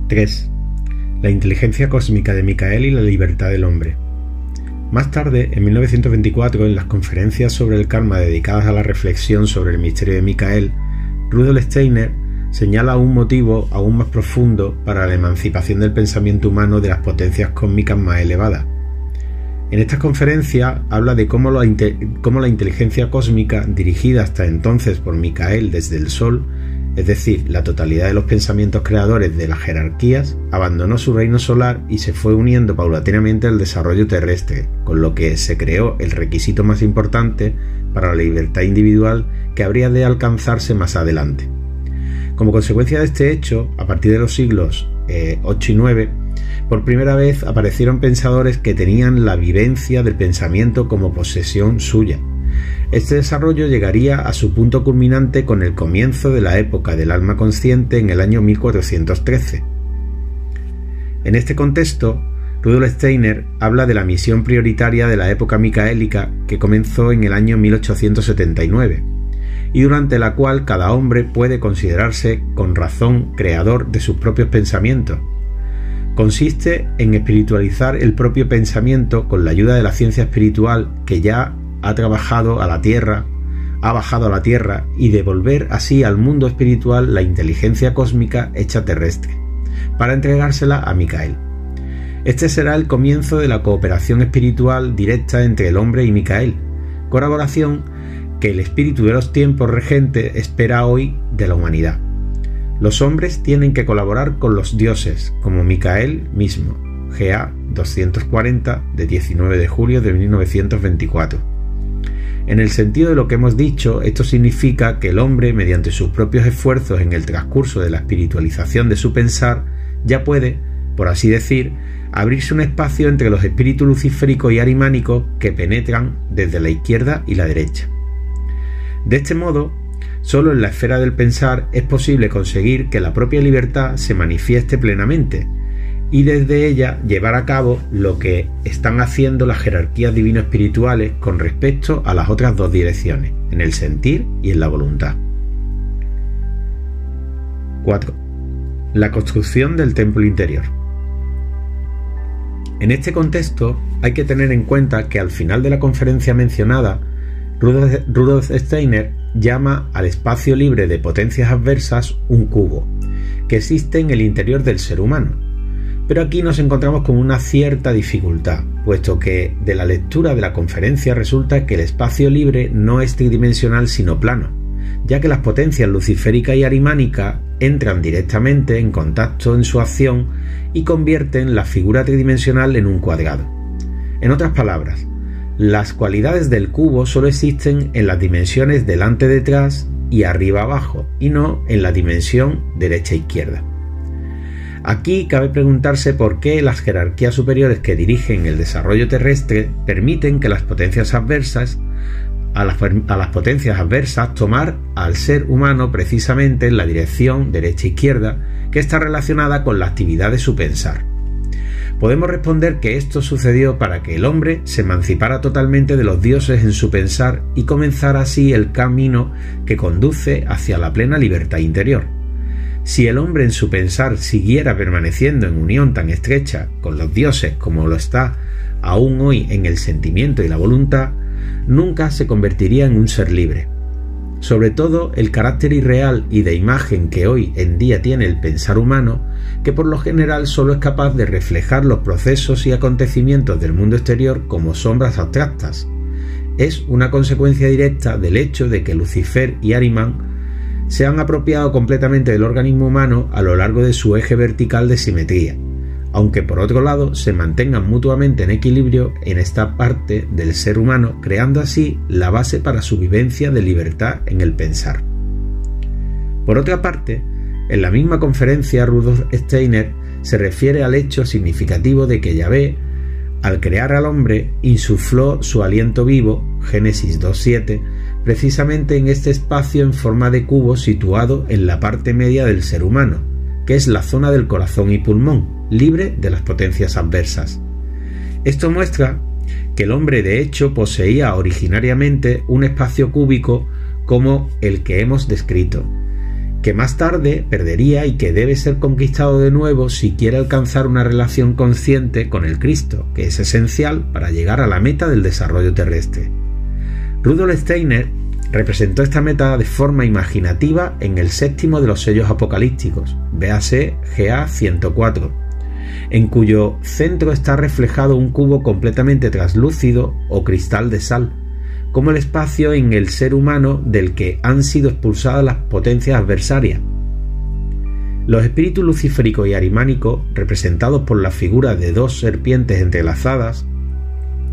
3. La inteligencia cósmica de Micael y la libertad del hombre. Más tarde, en 1924, en las conferencias sobre el karma dedicadas a la reflexión sobre el misterio de Micael, Rudolf Steiner señala un motivo aún más profundo para la emancipación del pensamiento humano de las potencias cósmicas más elevadas. En estas conferencias habla de cómo la inteligencia cósmica, dirigida hasta entonces por Micael desde el Sol, es decir, la totalidad de los pensamientos creadores de las jerarquías, abandonó su reino solar y se fue uniendo paulatinamente al desarrollo terrestre, con lo que se creó el requisito más importante para la libertad individual que habría de alcanzarse más adelante. Como consecuencia de este hecho, a partir de los siglos 8 y 9, por primera vez aparecieron pensadores que tenían la vivencia del pensamiento como posesión suya. Este desarrollo llegaría a su punto culminante con el comienzo de la época del alma consciente en el año 1413. En este contexto, Rudolf Steiner habla de la misión prioritaria de la época micaélica que comenzó en el año 1879, y durante la cual cada hombre puede considerarse con razón creador de sus propios pensamientos. Consiste en espiritualizar el propio pensamiento con la ayuda de la ciencia espiritual que ya ha bajado a la tierra y devolver así al mundo espiritual la inteligencia cósmica hecha terrestre, para entregársela a Micael. Este será el comienzo de la cooperación espiritual directa entre el hombre y Micael, colaboración que el espíritu de los tiempos regentes espera hoy de la humanidad. Los hombres tienen que colaborar con los dioses, como Micael mismo. GA 240 de 19 de julio de 1924. En el sentido de lo que hemos dicho, esto significa que el hombre, mediante sus propios esfuerzos en el transcurso de la espiritualización de su pensar, ya puede, por así decir, abrirse un espacio entre los espíritus luciféricos y arimánicos que penetran desde la izquierda y la derecha. De este modo, solo en la esfera del pensar es posible conseguir que la propia libertad se manifieste plenamente, y desde ella llevar a cabo lo que están haciendo las jerarquías divino-espirituales con respecto a las otras dos direcciones, en el sentir y en la voluntad. 4. La construcción del templo interior. En este contexto hay que tener en cuenta que al final de la conferencia mencionada, Rudolf Steiner llama al espacio libre de potencias adversas un cubo, que existe en el interior del ser humano. Pero aquí nos encontramos con una cierta dificultad, puesto que de la lectura de la conferencia resulta que el espacio libre no es tridimensional sino plano, ya que las potencias luciférica y arimánica entran directamente en contacto en su acción y convierten la figura tridimensional en un cuadrado. En otras palabras, las cualidades del cubo solo existen en las dimensiones delante-detrás y arriba-abajo, y no en la dimensión derecha-izquierda. Aquí cabe preguntarse por qué las jerarquías superiores que dirigen el desarrollo terrestre permiten que las potencias adversas a las potencias adversas tomar al ser humano precisamente en la dirección derecha-izquierda que está relacionada con la actividad de su pensar. Podemos responder que esto sucedió para que el hombre se emancipara totalmente de los dioses en su pensar y comenzara así el camino que conduce hacia la plena libertad interior. Si el hombre en su pensar siguiera permaneciendo en unión tan estrecha con los dioses como lo está aún hoy en el sentimiento y la voluntad, nunca se convertiría en un ser libre. Sobre todo el carácter irreal y de imagen que hoy en día tiene el pensar humano, que por lo general solo es capaz de reflejar los procesos y acontecimientos del mundo exterior como sombras abstractas, es una consecuencia directa del hecho de que Lucifer y Ahriman se han apropiado completamente del organismo humano a lo largo de su eje vertical de simetría, aunque por otro lado se mantengan mutuamente en equilibrio en esta parte del ser humano, creando así la base para su vivencia de libertad en el pensar. Por otra parte, en la misma conferencia Rudolf Steiner se refiere al hecho significativo de que Yahvé, al crear al hombre, insufló su aliento vivo, Génesis 2:7, precisamente en este espacio en forma de cubo situado en la parte media del ser humano, que es la zona del corazón y pulmón, libre de las potencias adversas. Esto muestra que el hombre de hecho poseía originariamente un espacio cúbico como el que hemos descrito, que más tarde perdería y que debe ser conquistado de nuevo si quiere alcanzar una relación consciente con el Cristo, que es esencial para llegar a la meta del desarrollo terrestre. Rudolf Steiner representó esta meta de forma imaginativa en el séptimo de los sellos apocalípticos, véase GA 104, en cuyo centro está reflejado un cubo completamente translúcido o cristal de sal, como el espacio en el ser humano del que han sido expulsadas las potencias adversarias. Los espíritus luciférico y arimánico, representados por la figura de dos serpientes entrelazadas,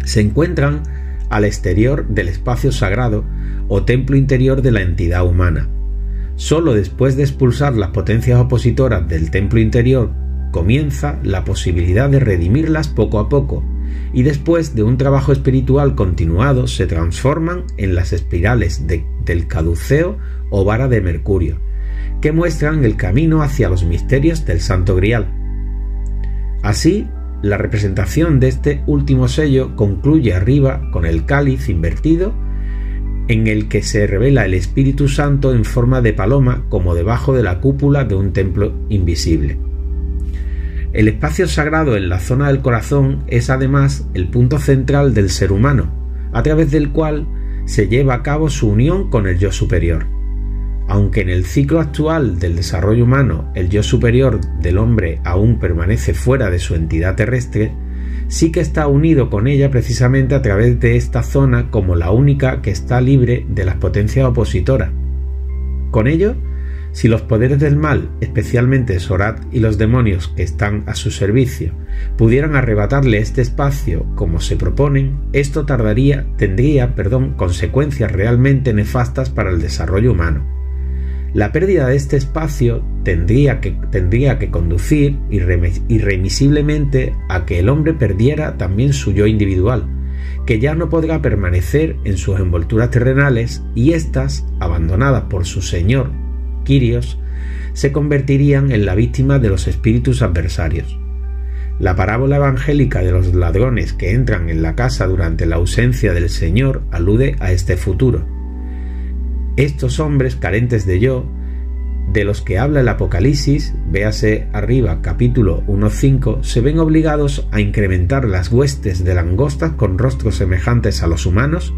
se encuentran al exterior del espacio sagrado o templo interior de la entidad humana. Solo después de expulsar las potencias opositoras del templo interior comienza la posibilidad de redimirlas poco a poco, y después de un trabajo espiritual continuado se transforman en las espirales del caduceo o vara de Mercurio, que muestran el camino hacia los misterios del Santo Grial. Así, la representación de este último sello concluye arriba con el cáliz invertido, en el que se revela el Espíritu Santo en forma de paloma como debajo de la cúpula de un templo invisible. El espacio sagrado en la zona del corazón es además el punto central del ser humano, a través del cual se lleva a cabo su unión con el yo superior. Aunque en el ciclo actual del desarrollo humano el yo superior del hombre aún permanece fuera de su entidad terrestre, sí que está unido con ella precisamente a través de esta zona como la única que está libre de las potencias opositoras. Con ello, si los poderes del mal, especialmente Sorat y los demonios que están a su servicio, pudieran arrebatarle este espacio como se proponen, esto tendría consecuencias realmente nefastas para el desarrollo humano. La pérdida de este espacio tendría que conducir irremisiblemente a que el hombre perdiera también su yo individual, que ya no podrá permanecer en sus envolturas terrenales, y éstas, abandonadas por su señor, Kyrios, se convertirían en la víctima de los espíritus adversarios. La parábola evangélica de los ladrones que entran en la casa durante la ausencia del Señor alude a este futuro. Estos hombres carentes de yo, de los que habla el Apocalipsis, véase arriba capítulo 1.5, se ven obligados a incrementar las huestes de langostas con rostros semejantes a los humanos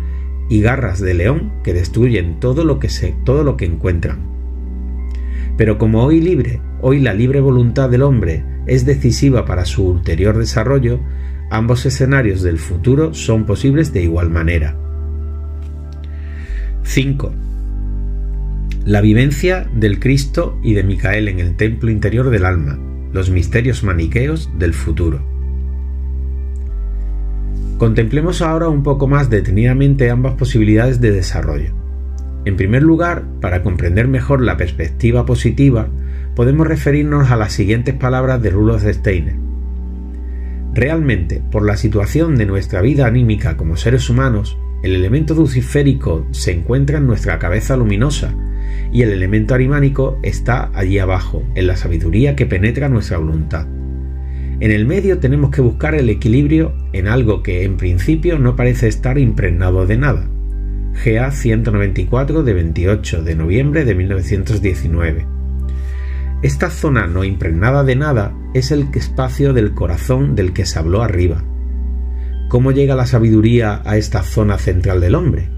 y garras de león que destruyen todo lo que encuentran. Pero como hoy la libre voluntad del hombre es decisiva para su ulterior desarrollo, ambos escenarios del futuro son posibles de igual manera. 5. La vivencia del Cristo y de Micael en el templo interior del alma, los misterios maniqueos del futuro. Contemplemos ahora un poco más detenidamente ambas posibilidades de desarrollo. En primer lugar, para comprender mejor la perspectiva positiva, podemos referirnos a las siguientes palabras de Rudolf Steiner. Realmente, por la situación de nuestra vida anímica como seres humanos, el elemento luciférico se encuentra en nuestra cabeza luminosa y el elemento arimánico está allí abajo, en la sabiduría que penetra nuestra voluntad. En el medio tenemos que buscar el equilibrio en algo que en principio no parece estar impregnado de nada. GA 194 de 28 de noviembre de 1919. Esta zona no impregnada de nada es el espacio del corazón del que se habló arriba. ¿Cómo llega la sabiduría a esta zona central del hombre?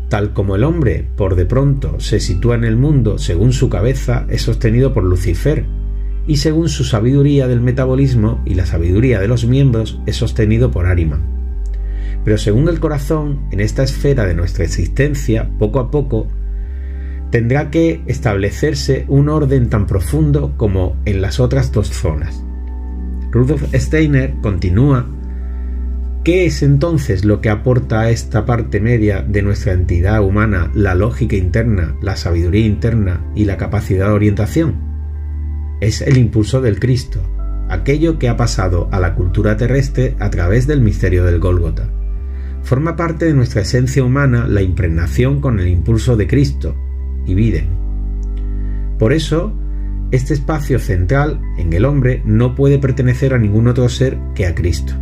Tal como el hombre, por de pronto, se sitúa en el mundo según su cabeza, es sostenido por Lucifer, y según su sabiduría del metabolismo y la sabiduría de los miembros, es sostenido por Ahriman. Pero según el corazón, en esta esfera de nuestra existencia, poco a poco, tendrá que establecerse un orden tan profundo como en las otras dos zonas. Rudolf Steiner continúa: ¿qué es entonces lo que aporta a esta parte media de nuestra entidad humana la lógica interna, la sabiduría interna y la capacidad de orientación? Es el impulso del Cristo, aquello que ha pasado a la cultura terrestre a través del misterio del Gólgota. Forma parte de nuestra esencia humana la impregnación con el impulso de Cristo, y viden. Por eso, este espacio central en el hombre no puede pertenecer a ningún otro ser que a Cristo.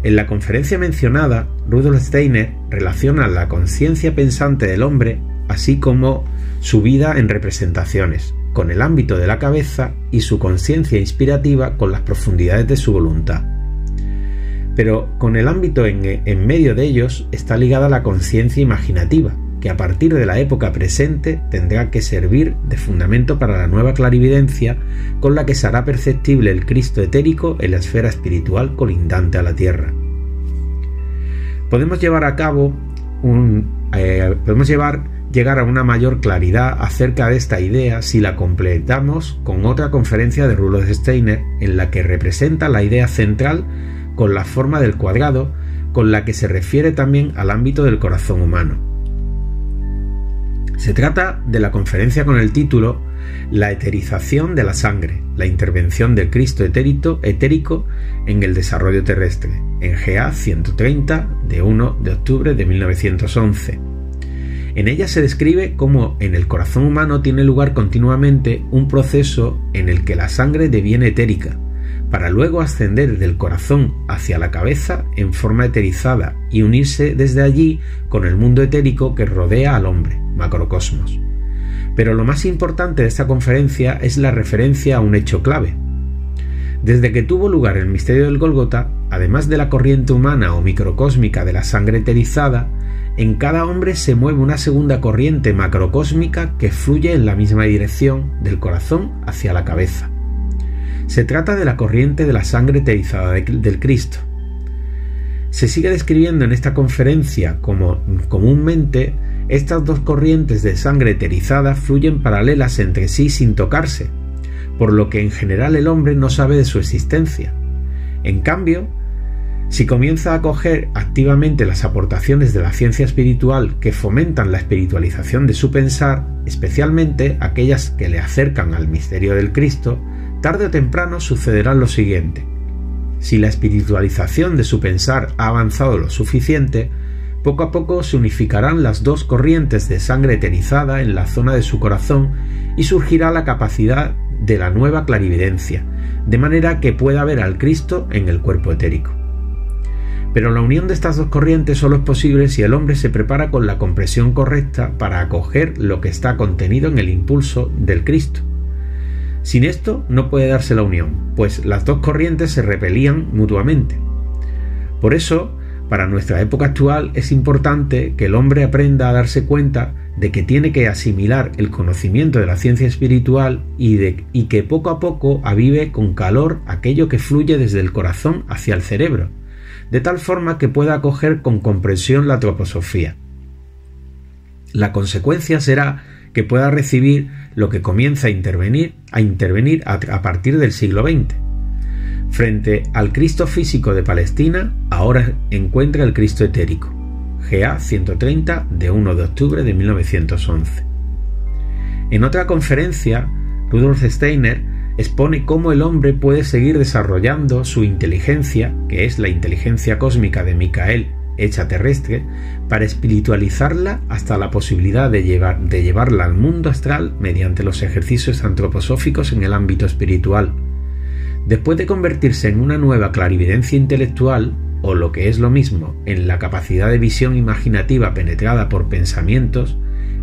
En la conferencia mencionada, Rudolf Steiner relaciona la conciencia pensante del hombre así como su vida en representaciones, con el ámbito de la cabeza y su conciencia inspirativa con las profundidades de su voluntad. Pero con el ámbito en medio de ellos está ligada la conciencia imaginativa, que a partir de la época presente tendrá que servir de fundamento para la nueva clarividencia con la que se hará perceptible el Cristo etérico en la esfera espiritual colindante a la Tierra. Podemos llegar a una mayor claridad acerca de esta idea si la completamos con otra conferencia de Rudolf Steiner en la que representa la idea central con la forma del cuadrado, con la que se refiere también al ámbito del corazón humano. Se trata de la conferencia con el título La eterización de la sangre, la intervención del Cristo etérico en el desarrollo terrestre, en GA 130 de 1 de octubre de 1911. En ella se describe cómo en el corazón humano tiene lugar continuamente un proceso en el que la sangre deviene etérica, para luego ascender del corazón hacia la cabeza en forma eterizada y unirse desde allí con el mundo etérico que rodea al hombre, macrocosmos. Pero lo más importante de esta conferencia es la referencia a un hecho clave. Desde que tuvo lugar el misterio del Gólgota, además de la corriente humana o microcósmica de la sangre eterizada, en cada hombre se mueve una segunda corriente macrocósmica que fluye en la misma dirección del corazón hacia la cabeza. Se trata de la corriente de la sangre eterizada del Cristo. Se sigue describiendo en esta conferencia como comúnmente estas dos corrientes de sangre eterizada fluyen paralelas entre sí sin tocarse, por lo que en general el hombre no sabe de su existencia. En cambio, si comienza a acoger activamente las aportaciones de la ciencia espiritual que fomentan la espiritualización de su pensar, especialmente aquellas que le acercan al misterio del Cristo, tarde o temprano sucederá lo siguiente. Si la espiritualización de su pensar ha avanzado lo suficiente, poco a poco se unificarán las dos corrientes de sangre eterizada en la zona de su corazón y surgirá la capacidad de la nueva clarividencia, de manera que pueda ver al Cristo en el cuerpo etérico. Pero la unión de estas dos corrientes solo es posible si el hombre se prepara con la comprensión correcta para acoger lo que está contenido en el impulso del Cristo. Sin esto no puede darse la unión, pues las dos corrientes se repelían mutuamente. Por eso, para nuestra época actual es importante que el hombre aprenda a darse cuenta de que tiene que asimilar el conocimiento de la ciencia espiritual y que poco a poco avive con calor aquello que fluye desde el corazón hacia el cerebro, de tal forma que pueda acoger con comprensión la antroposofía. La consecuencia será que pueda recibir lo que comienza a intervenir a partir del siglo XX. Frente al Cristo físico de Palestina, ahora encuentra el Cristo etérico. GA 130 de 1 de octubre de 1911. En otra conferencia, Rudolf Steiner expone cómo el hombre puede seguir desarrollando su inteligencia, que es la inteligencia cósmica de Micael hecha terrestre, para espiritualizarla hasta la posibilidad de llevarla al mundo astral mediante los ejercicios antroposóficos en el ámbito espiritual. Después de convertirse en una nueva clarividencia intelectual, o lo que es lo mismo, en la capacidad de visión imaginativa penetrada por pensamientos,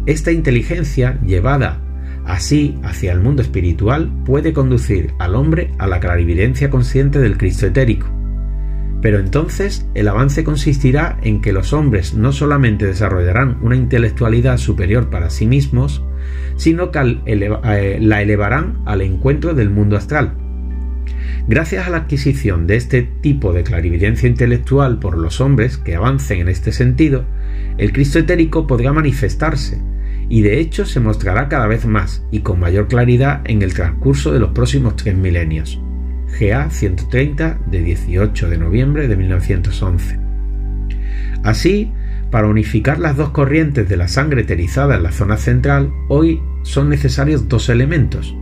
esta inteligencia, llevada así hacia el mundo espiritual, puede conducir al hombre a la clarividencia consciente del Cristo etérico. Pero entonces el avance consistirá en que los hombres no solamente desarrollarán una intelectualidad superior para sí mismos, sino que la elevarán al encuentro del mundo astral. Gracias a la adquisición de este tipo de clarividencia intelectual por los hombres que avancen en este sentido, el Cristo etérico podrá manifestarse, y de hecho se mostrará cada vez más y con mayor claridad en el transcurso de los próximos 3 milenios. GA 130 de 18 de noviembre de 1911. Así, para unificar las dos corrientes de la sangre eterizada en la zona central, hoy son necesarios dos elementos: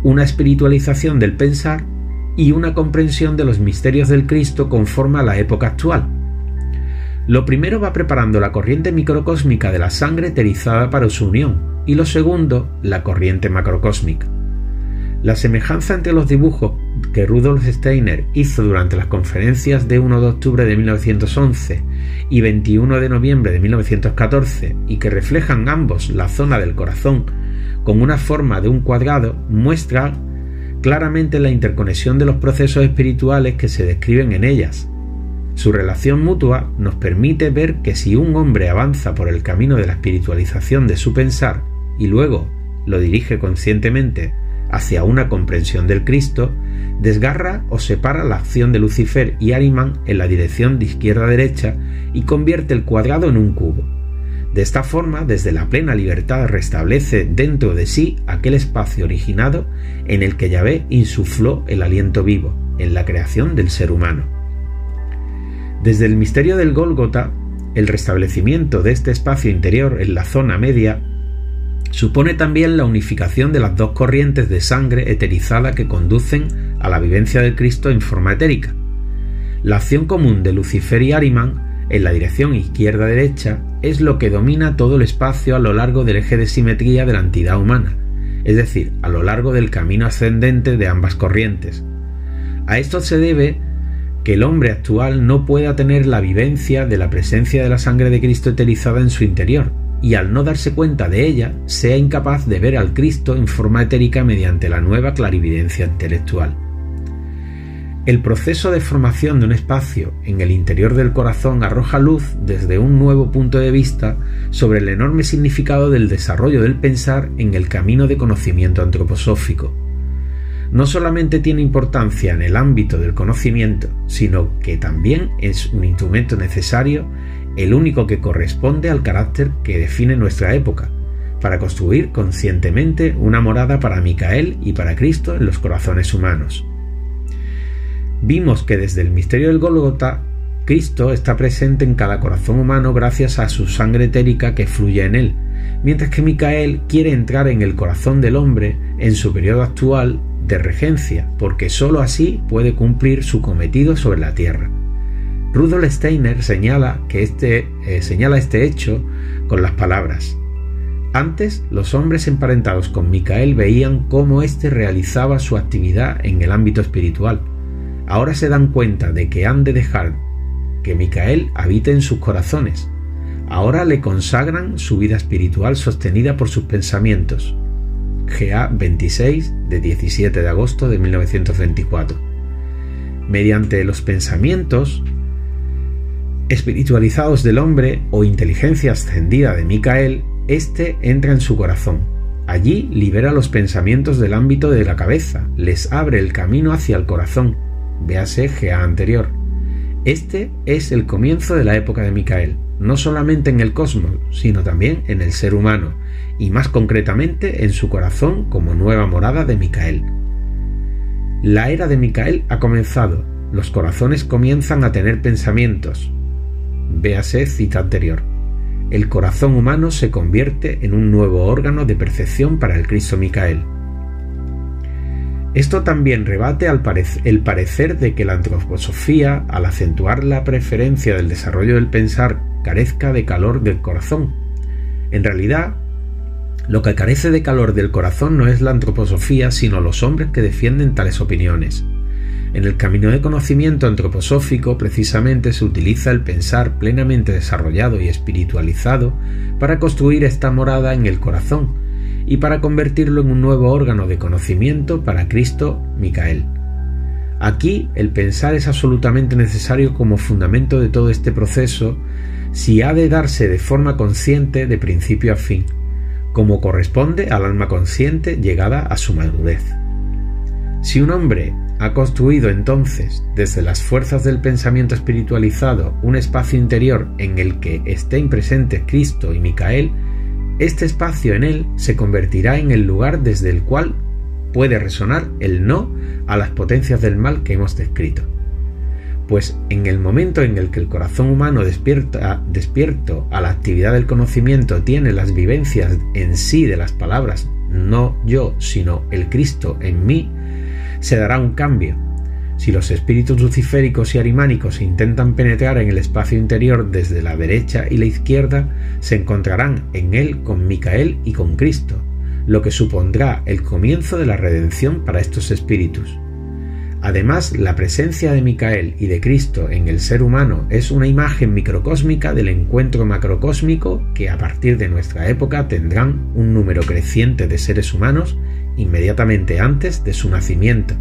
una espiritualización del pensar y una comprensión de los misterios del Cristo conforme a la época actual. Lo primero va preparando la corriente microcósmica de la sangre eterizada para su unión, y lo segundo, la corriente macrocósmica. La semejanza entre los dibujos que Rudolf Steiner hizo durante las conferencias de 1 de octubre de 1911 y 21 de noviembre de 1914 y que reflejan ambos la zona del corazón con una forma de un cuadrado, muestra claramente la interconexión de los procesos espirituales que se describen en ellas. Su relación mutua nos permite ver que si un hombre avanza por el camino de la espiritualización de su pensar y luego lo dirige conscientemente hacia una comprensión del Cristo, desgarra o separa la acción de Lucifer y Ahriman en la dirección de izquierda a derecha y convierte el cuadrado en un cubo. De esta forma, desde la plena libertad restablece dentro de sí aquel espacio originado en el que Yahvé insufló el aliento vivo, en la creación del ser humano. Desde el misterio del Gólgota, el restablecimiento de este espacio interior en la zona media supone también la unificación de las dos corrientes de sangre eterizada que conducen a la vivencia del Cristo en forma etérica. La acción común de Lucifer y Ahriman en la dirección izquierda-derecha es lo que domina todo el espacio a lo largo del eje de simetría de la entidad humana, es decir, a lo largo del camino ascendente de ambas corrientes. A esto se debe que el hombre actual no pueda tener la vivencia de la presencia de la sangre de Cristo eterizada en su interior, y al no darse cuenta de ella, sea incapaz de ver al Cristo en forma etérica mediante la nueva clarividencia intelectual. El proceso de formación de un espacio en el interior del corazón arroja luz desde un nuevo punto de vista sobre el enorme significado del desarrollo del pensar en el camino de conocimiento antroposófico. No solamente tiene importancia en el ámbito del conocimiento, sino que también es un instrumento necesario, el único que corresponde al carácter que define nuestra época, para construir conscientemente una morada para Micael y para Cristo en los corazones humanos. Vimos que desde el misterio del Gólgota, Cristo está presente en cada corazón humano gracias a su sangre etérica que fluye en él, mientras que Micael quiere entrar en el corazón del hombre en su periodo actual de regencia, porque sólo así puede cumplir su cometido sobre la tierra. Rudolf Steiner señala este hecho con las palabras: antes, los hombres emparentados con Micael veían cómo éste realizaba su actividad en el ámbito espiritual. Ahora se dan cuenta de que han de dejar que Micael habite en sus corazones. Ahora le consagran su vida espiritual sostenida por sus pensamientos. GA 26 de 17 de agosto de 1924. Mediante los pensamientos espiritualizados del hombre o inteligencia ascendida de Micael, éste entra en su corazón. Allí libera los pensamientos del ámbito de la cabeza, les abre el camino hacia el corazón. Véase GA anterior. Este es el comienzo de la época de Micael, no solamente en el cosmos, sino también en el ser humano, y más concretamente en su corazón como nueva morada de Micael. La era de Micael ha comenzado, los corazones comienzan a tener pensamientos. Véase cita anterior. El corazón humano se convierte en un nuevo órgano de percepción para el Cristo Micael. Esto también rebate el parecer de que la antroposofía, al acentuar la preferencia del desarrollo del pensar, carezca de calor del corazón. En realidad, lo que carece de calor del corazón no es la antroposofía, sino los hombres que defienden tales opiniones. En el camino de conocimiento antroposófico, precisamente, se utiliza el pensar plenamente desarrollado y espiritualizado para construir esta morada en el corazón y para convertirlo en un nuevo órgano de conocimiento para Cristo Micael. Aquí el pensar es absolutamente necesario como fundamento de todo este proceso si ha de darse de forma consciente de principio a fin, como corresponde al alma consciente llegada a su madurez. Si un hombre ha construido entonces, desde las fuerzas del pensamiento espiritualizado, un espacio interior en el que estén presentes Cristo y Micael, este espacio en él se convertirá en el lugar desde el cual puede resonar el no a las potencias del mal que hemos descrito. Pues en el momento en el que el corazón humano despierto a la actividad del conocimiento tiene las vivencias en sí de las palabras no yo, sino el Cristo en mí, se dará un cambio. Si los espíritus luciféricos y arimánicos intentan penetrar en el espacio interior desde la derecha y la izquierda, se encontrarán en él con Micael y con Cristo, lo que supondrá el comienzo de la redención para estos espíritus. Además, la presencia de Micael y de Cristo en el ser humano es una imagen microcósmica del encuentro macrocósmico que a partir de nuestra época tendrán un número creciente de seres humanos inmediatamente antes de su nacimiento.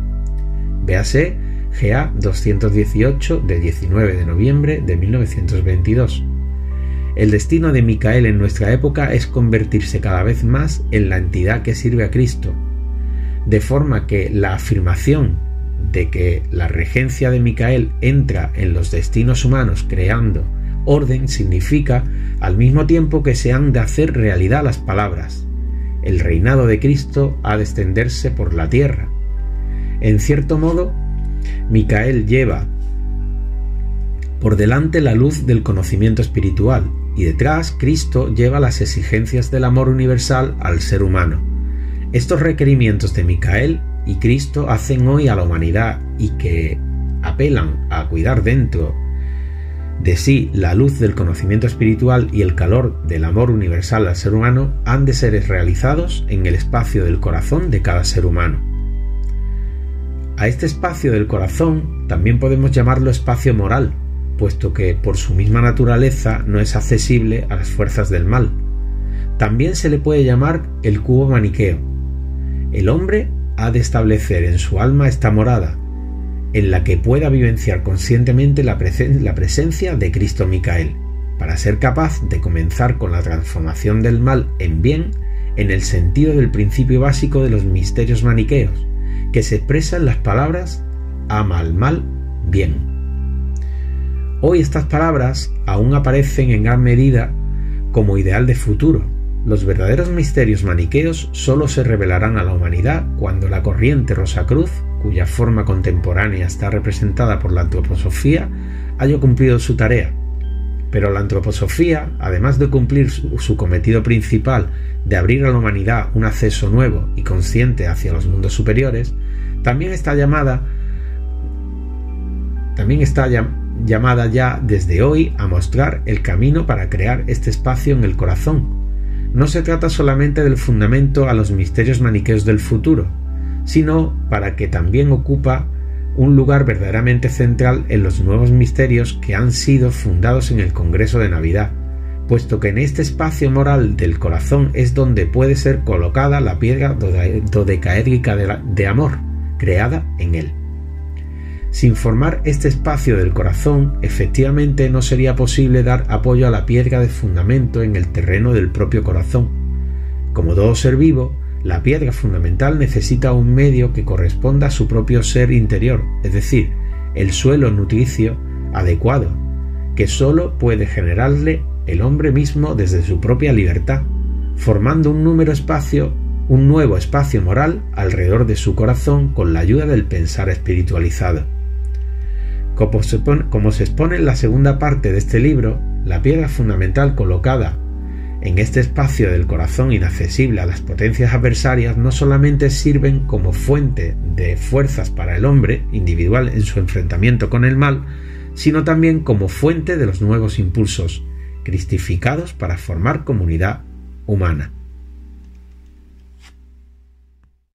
Véase GA 218 de 19 de noviembre de 1922. El destino de Micael en nuestra época es convertirse cada vez más en la entidad que sirve a Cristo, de forma que la afirmación de que la regencia de Micael entra en los destinos humanos creando orden significa al mismo tiempo que se han de hacer realidad las palabras: el reinado de Cristo ha de extenderse por la tierra. En cierto modo, Micael lleva por delante la luz del conocimiento espiritual y detrás Cristo lleva las exigencias del amor universal al ser humano. Estos requerimientos de Micael y Cristo hacen hoy a la humanidad y que apelan a cuidar dentro de sí la luz del conocimiento espiritual y el calor del amor universal al ser humano han de ser realizados en el espacio del corazón de cada ser humano. A este espacio del corazón también podemos llamarlo espacio moral, puesto que por su misma naturaleza no es accesible a las fuerzas del mal. También se le puede llamar el cubo maniqueo. El hombre ha de establecer en su alma esta morada, en la que pueda vivenciar conscientemente la presencia de Cristo Micael, para ser capaz de comenzar con la transformación del mal en bien en el sentido del principio básico de los misterios maniqueos, que se expresa en las palabras ama al mal bien. Hoy estas palabras aún aparecen en gran medida como ideal de futuro. Los verdaderos misterios maniqueos solo se revelarán a la humanidad cuando la corriente Rosacruz, cuya forma contemporánea está representada por la antroposofía, haya cumplido su tarea. Pero la antroposofía, además de cumplir su cometido principal de abrir a la humanidad un acceso nuevo y consciente hacia los mundos superiores, también está llamada ya desde hoy a mostrar el camino para crear este espacio en el corazón. No se trata solamente del fundamento a los misterios maniqueos del futuro, sino para que también ocupa un lugar verdaderamente central en los nuevos misterios que han sido fundados en el Congreso de Navidad, puesto que en este espacio moral del corazón es donde puede ser colocada la piedra dodecaédrica de amor, creada en él. Sin formar este espacio del corazón, efectivamente no sería posible dar apoyo a la piedra de fundamento en el terreno del propio corazón. Como todo ser vivo, la piedra fundamental necesita un medio que corresponda a su propio ser interior, es decir, el suelo nutricio adecuado, que sólo puede generarle el hombre mismo desde su propia libertad, formando un nuevo espacio moral alrededor de su corazón con la ayuda del pensar espiritualizado. Como se expone en la segunda parte de este libro, la piedra fundamental colocada en este espacio del corazón inaccesible a las potencias adversarias no solamente sirven como fuente de fuerzas para el hombre individual en su enfrentamiento con el mal, sino también como fuente de los nuevos impulsos cristificados para formar comunidad humana.